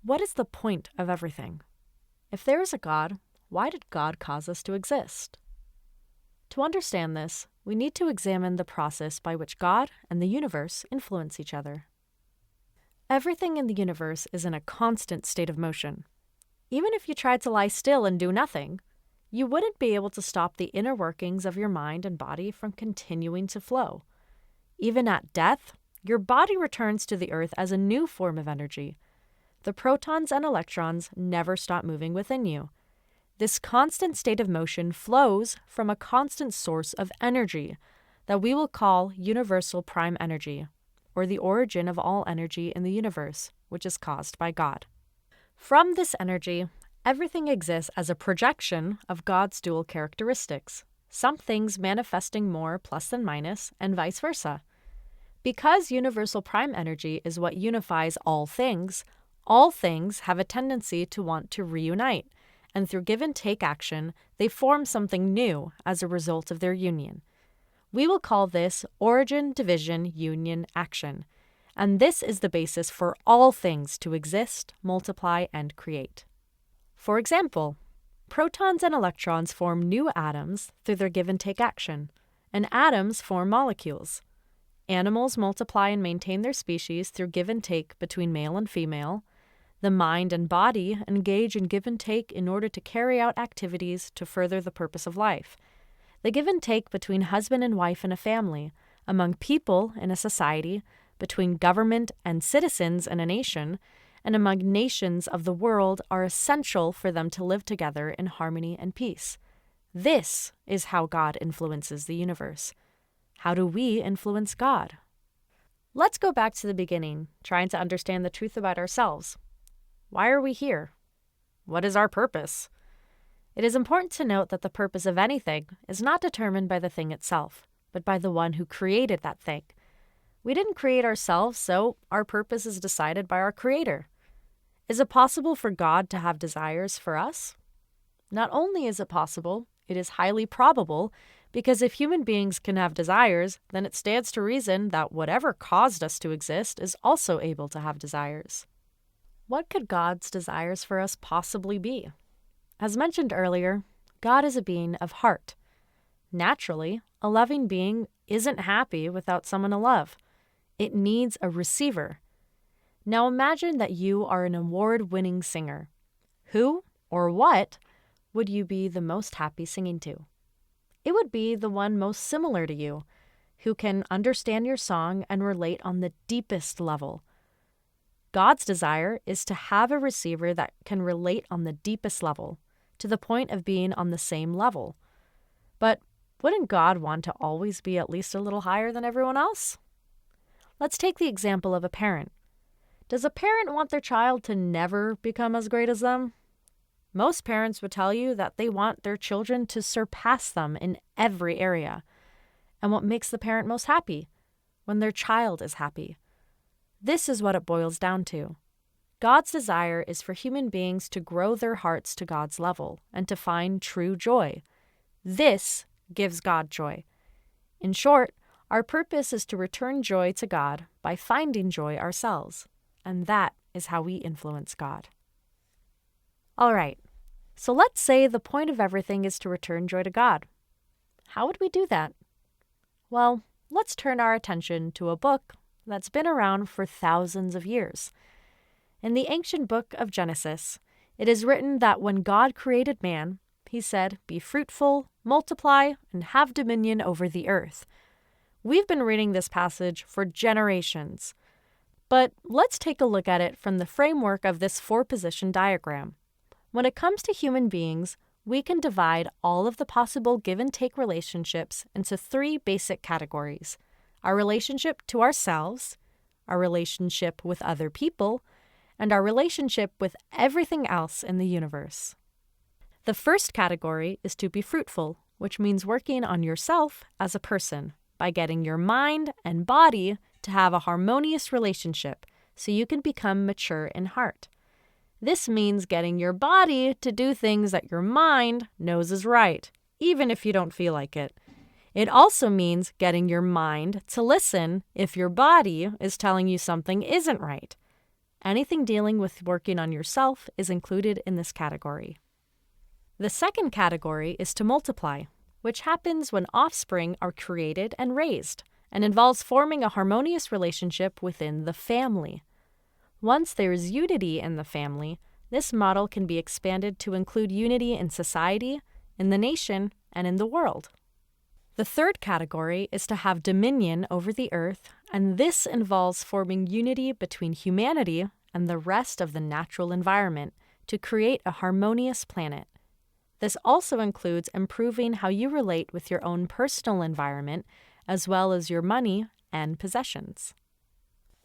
What is the point of everything? If there is a God, why did God cause us to exist? To understand this, we need to examine the process by which God and the universe influence each other. Everything in the universe is in a constant state of motion. Even if you tried to lie still and do nothing, you wouldn't be able to stop the inner workings of your mind and body from continuing to flow. Even at death, your body returns to the earth as a new form of energy. The protons and electrons never stop moving within you. This constant state of motion flows from a constant source of energy that we will call universal prime energy, or the origin of all energy in the universe, which is caused by God. From this energy, everything exists as a projection of God's dual characteristics, some things manifesting more plus than minus, and vice versa. Because universal prime energy is what unifies all things have a tendency to want to reunite, and through give and take action, they form something new as a result of their union. We will call this origin, division, union, action, and this is the basis for all things to exist, multiply, and create. For example, protons and electrons form new atoms through their give and take action, and atoms form molecules. Animals multiply and maintain their species through give and take between male and female. The mind and body engage in give and take in order to carry out activities to further the purpose of life. The give and take between husband and wife in a family, among people in a society, between government and citizens in a nation, and among nations of the world are essential for them to live together in harmony and peace. This is how God influences the universe. How do we influence God? Let's go back to the beginning, trying to understand the truth about ourselves. Why are we here? What is our purpose? It is important to note that the purpose of anything is not determined by the thing itself, but by the one who created that thing. We didn't create ourselves, so our purpose is decided by our Creator. Is it possible for God to have desires for us? Not only is it possible, it is highly probable, because if human beings can have desires, then it stands to reason that whatever caused us to exist is also able to have desires. What could God's desires for us possibly be? As mentioned earlier, God is a being of heart. Naturally, a loving being isn't happy without someone to love. It needs a receiver. Now imagine that you are an award-winning singer. Who or what would you be the most happy singing to? It would be the one most similar to you, who can understand your song and relate on the deepest level. God's desire is to have a receiver that can relate on the deepest level, to the point of being on the same level. But wouldn't God want to always be at least a little higher than everyone else? Let's take the example of a parent. Does a parent want their child to never become as great as them? Most parents would tell you that they want their children to surpass them in every area. And what makes the parent most happy? When their child is happy. This is what it boils down to. God's desire is for human beings to grow their hearts to God's level and to find true joy. This gives God joy. In short, our purpose is to return joy to God by finding joy ourselves. And that is how we influence God. All right, so let's say the point of everything is to return joy to God. How would we do that? Well, let's turn our attention to a book that's been around for thousands of years. In the ancient book of Genesis, it is written that when God created man, he said, "Be fruitful, multiply, and have dominion over the earth." We've been reading this passage for generations. But let's take a look at it from the framework of this four-position diagram. When it comes to human beings, we can divide all of the possible give and take relationships into three basic categories: our relationship to ourselves, our relationship with other people, and our relationship with everything else in the universe. The first category is to be fruitful, which means working on yourself as a person by getting your mind and body to have a harmonious relationship so you can become mature in heart. This means getting your body to do things that your mind knows is right, even if you don't feel like it. It also means getting your mind to listen if your body is telling you something isn't right. Anything dealing with working on yourself is included in this category. The second category is to multiply, which happens when offspring are created and raised, and involves forming a harmonious relationship within the family. Once there is unity in the family, this model can be expanded to include unity in society, in the nation, and in the world. The third category is to have dominion over the earth, and this involves forming unity between humanity and the rest of the natural environment to create a harmonious planet. This also includes improving how you relate with your own personal environment, as well as your money and possessions.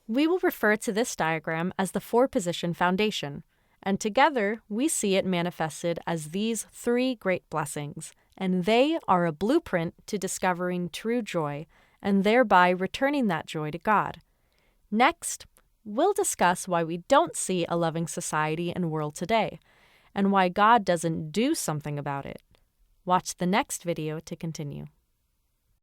We will refer to this diagram as the four-position foundation, and together we see it manifested as these three great blessings, and they are a blueprint to discovering true joy, and thereby returning that joy to God. Next, we'll discuss why we don't see a loving society and world today, and why God doesn't do something about it. Watch the next video to continue.